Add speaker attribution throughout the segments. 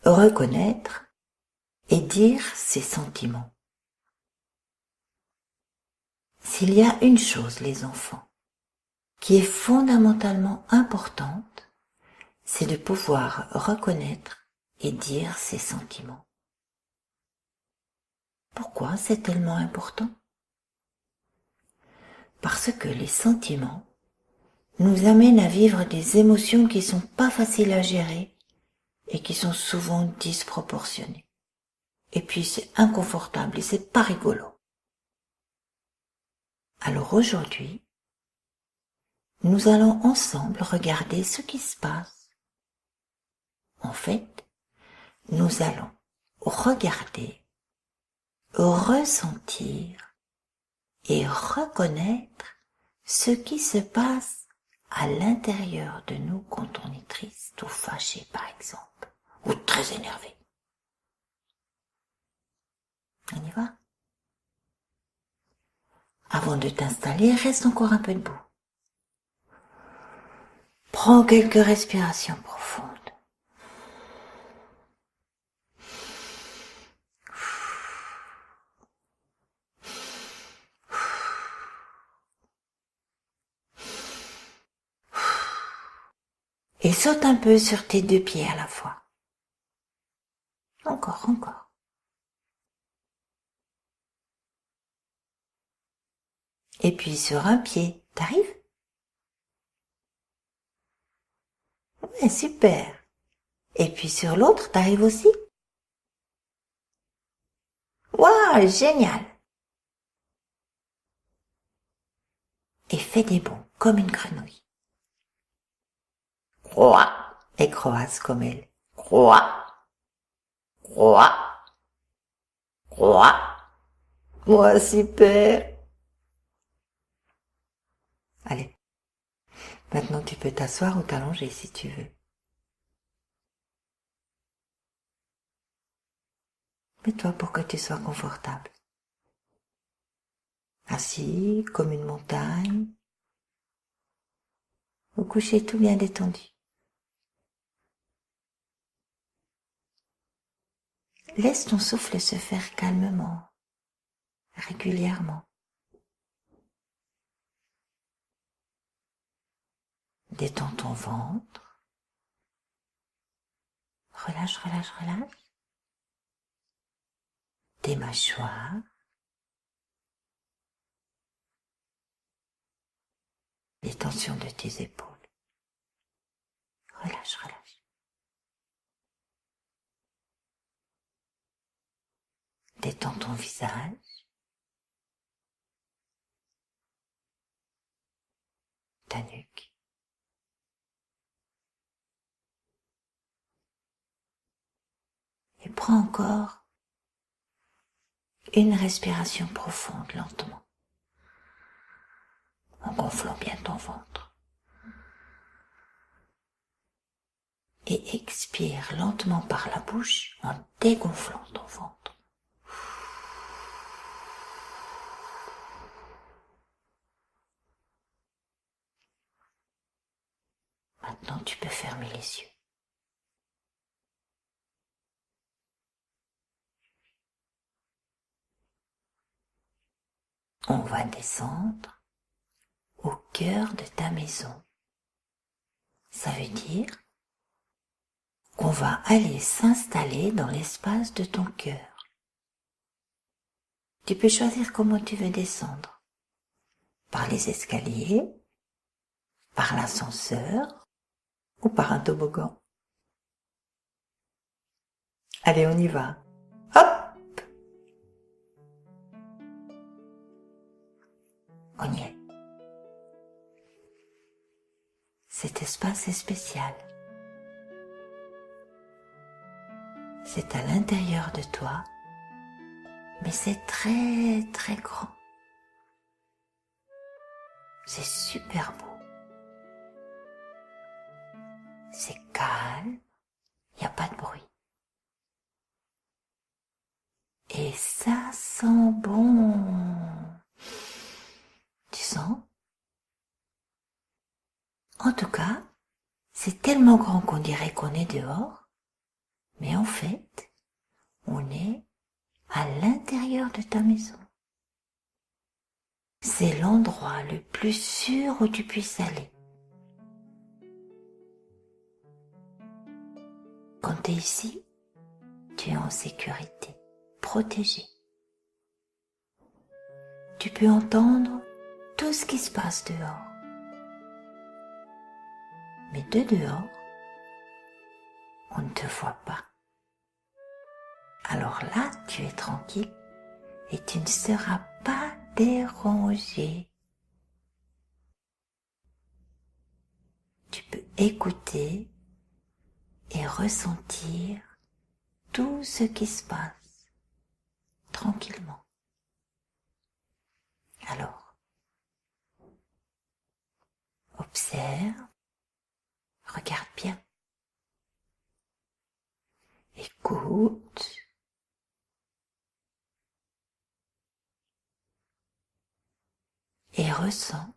Speaker 1: reconnaître et dire ses sentiments. S'il y a une chose, les enfants, qui est fondamentalement importante, c'est de pouvoir reconnaître et dire ses sentiments. Pourquoi c'est tellement important? Parce que les sentiments nous amènent à vivre des émotions qui sont pas faciles à gérer et qui sont souvent disproportionnées. Et puis c'est inconfortable et c'est pas rigolo. Alors aujourd'hui, nous allons ensemble regarder ce qui se passe. En fait, nous allons regarder, ressentir et reconnaître ce qui se passe à l'intérieur de nous quand on est triste ou fâché par exemple, ou très énervé. On y va? Avant de t'installer, reste encore un peu debout. Prends quelques respirations profondes. Et saute un peu sur tes deux pieds à la fois. Encore, encore. Et puis sur un pied, t'arrives? Ouais, super. Et puis sur l'autre, t'arrives aussi? Waouh, génial. Et fais des bonds comme une grenouille. Croix. Et croasse comme elle. Croix. Croix. Croix. Moi, super. Allez. Maintenant, tu peux t'asseoir ou t'allonger si tu veux. Mets-toi pour que tu sois confortable. Assis comme une montagne. Au coucher tout bien détendu. Laisse ton souffle se faire calmement, régulièrement. Détends ton ventre. Relâche, relâche, relâche. Tes mâchoires. Les tensions de tes épaules. Relâche, relâche. Détends ton visage. Ta nuque. Et prends encore une respiration profonde lentement, en gonflant bien ton ventre. Et expire lentement par la bouche en dégonflant ton ventre. Maintenant, tu peux fermer les yeux. On va descendre au cœur de ta maison. Ça veut dire qu'on va aller s'installer dans l'espace de ton cœur. Tu peux choisir comment tu veux descendre. Par les escaliers, par l'ascenseur ou par un toboggan. Allez, on y va. Hop! On y est. Cet espace est spécial. C'est à l'intérieur de toi, mais c'est très très grand. C'est super beau. C'est calme, il n'y a pas de bruit. Et ça sent bon. Tu sens? En tout cas, c'est tellement grand qu'on dirait qu'on est dehors. Mais en fait, on est à l'intérieur de ta maison. C'est l'endroit le plus sûr où tu puisses aller. Quand tu es ici, tu es en sécurité, protégé. Tu peux entendre tout ce qui se passe dehors. Mais de dehors, on ne te voit pas. Alors là, tu es tranquille et tu ne seras pas dérangé. Tu peux écouter et ressentir tout ce qui se passe tranquillement. Alors, observe, regarde bien, écoute, et ressens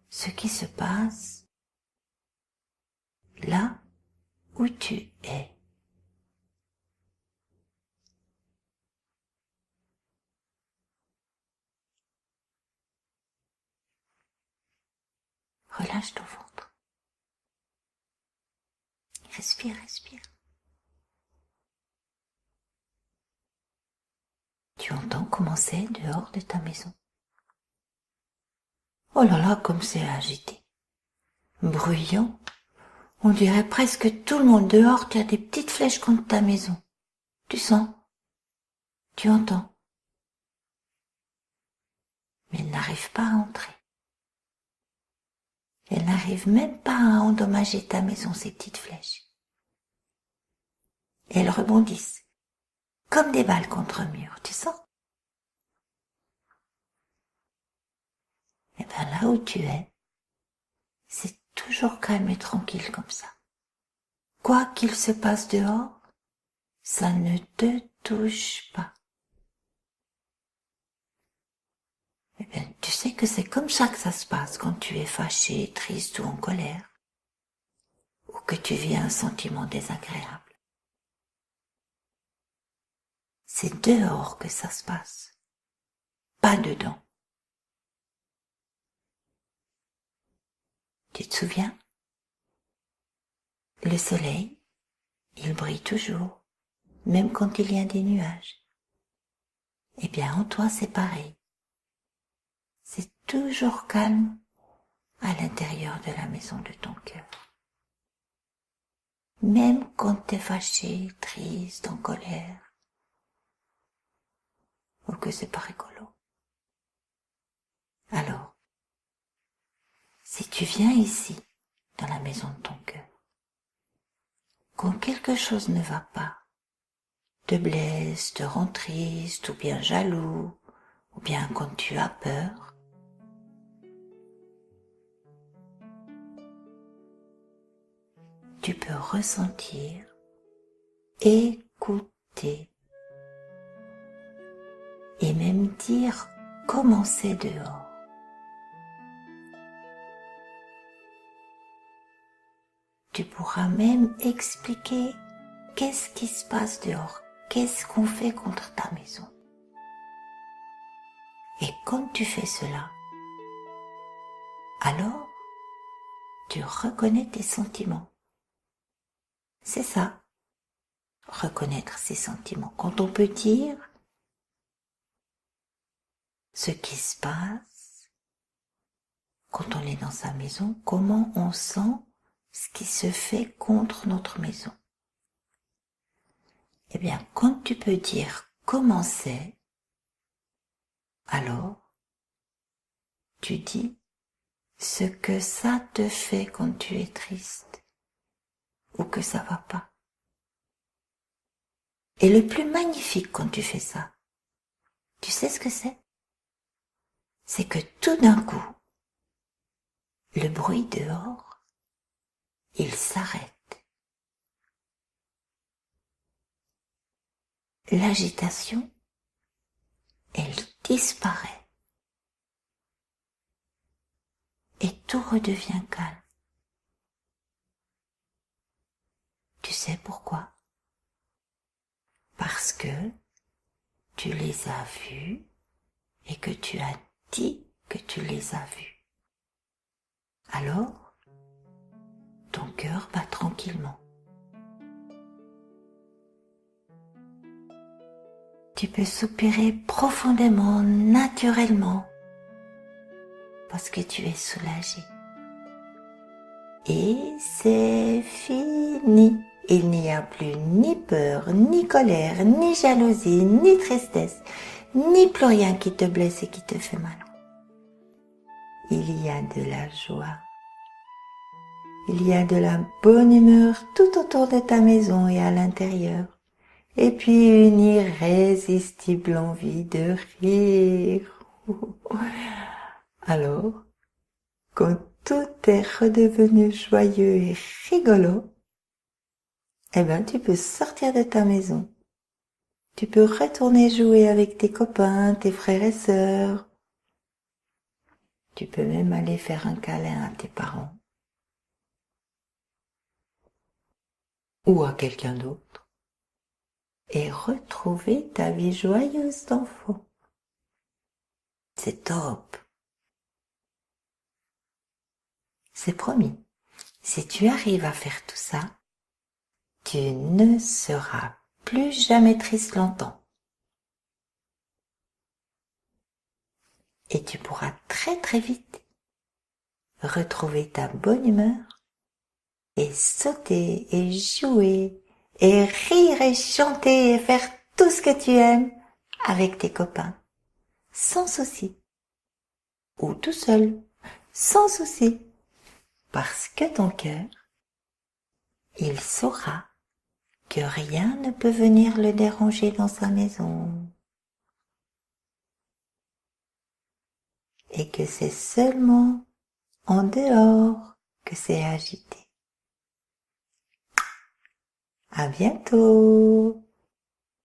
Speaker 1: ce qui se passe là où tu es. Relâche ton ventre. Respire, respire. Tu entends comment c'est dehors de ta maison. Oh là là, comme c'est agité. Bruyant. On dirait presque tout le monde dehors, tu as des petites flèches contre ta maison. Tu sens? Tu entends? Mais elles n'arrivent pas à entrer. Elles n'arrivent même pas à endommager ta maison, ces petites flèches. Et elles rebondissent, comme des balles contre un mur, tu sens? Et bien là où tu es, c'est toujours calme et tranquille comme ça. Quoi qu'il se passe dehors, ça ne te touche pas. Eh bien, tu sais que c'est comme ça que ça se passe quand tu es fâché, triste ou en colère, ou que tu vis un sentiment désagréable. C'est dehors que ça se passe, pas dedans. Tu te souviens? Le soleil, il brille toujours, même quand il y a des nuages. Eh bien, en toi, c'est pareil. C'est toujours calme à l'intérieur de la maison de ton cœur. Même quand t'es fâché, triste, en colère, ou que c'est pas rigolo. Alors, si tu viens ici, dans la maison de ton cœur, quand quelque chose ne va pas, te blesse, te rend triste, ou bien jaloux, ou bien quand tu as peur, tu peux ressentir, écouter, et même dire comment c'est dehors. Tu pourras même expliquer qu'est-ce qui se passe dehors, qu'est-ce qu'on fait contre ta maison. Et quand tu fais cela, alors tu reconnais tes sentiments. C'est ça, reconnaître ses sentiments. Quand on peut dire ce qui se passe, quand on est dans sa maison, comment on sent ce qui se fait contre notre maison. Eh bien, quand tu peux dire comment c'est, alors tu dis ce que ça te fait quand tu es triste ou que ça va pas. Et le plus magnifique quand tu fais ça, tu sais ce que c'est? C'est que tout d'un coup, le bruit dehors, il s'arrête. L'agitation, elle disparaît. Et tout redevient calme. Tu sais pourquoi? parce que tu les as vus et que tu as dit que tu les as vus. Alors, ton cœur bat tranquillement. Tu peux soupirer profondément, naturellement, parce que tu es soulagé. Et c'est fini. Il n'y a plus ni peur, ni colère, ni jalousie, ni tristesse, ni plus rien qui te blesse et qui te fait mal. Il y a de la joie. Il y a de la bonne humeur tout autour de ta maison et à l'intérieur. Et puis une irrésistible envie de rire. Alors, quand tout est redevenu joyeux et rigolo, eh ben, tu peux sortir de ta maison. Tu peux retourner jouer avec tes copains, tes frères et sœurs. Tu peux même aller faire un câlin à tes parents. Ou à quelqu'un d'autre. Et retrouver ta vie joyeuse d'enfant. C'est top. C'est promis. Si tu arrives à faire tout ça, tu ne seras plus jamais triste longtemps. Et tu pourras très très vite retrouver ta bonne humeur et sauter et jouer et rire et chanter et faire tout ce que tu aimes avec tes copains, sans souci. Ou tout seul, sans souci. Parce que ton cœur, il saura que rien ne peut venir le déranger dans sa maison. Et que c'est seulement en dehors que c'est agité. À bientôt!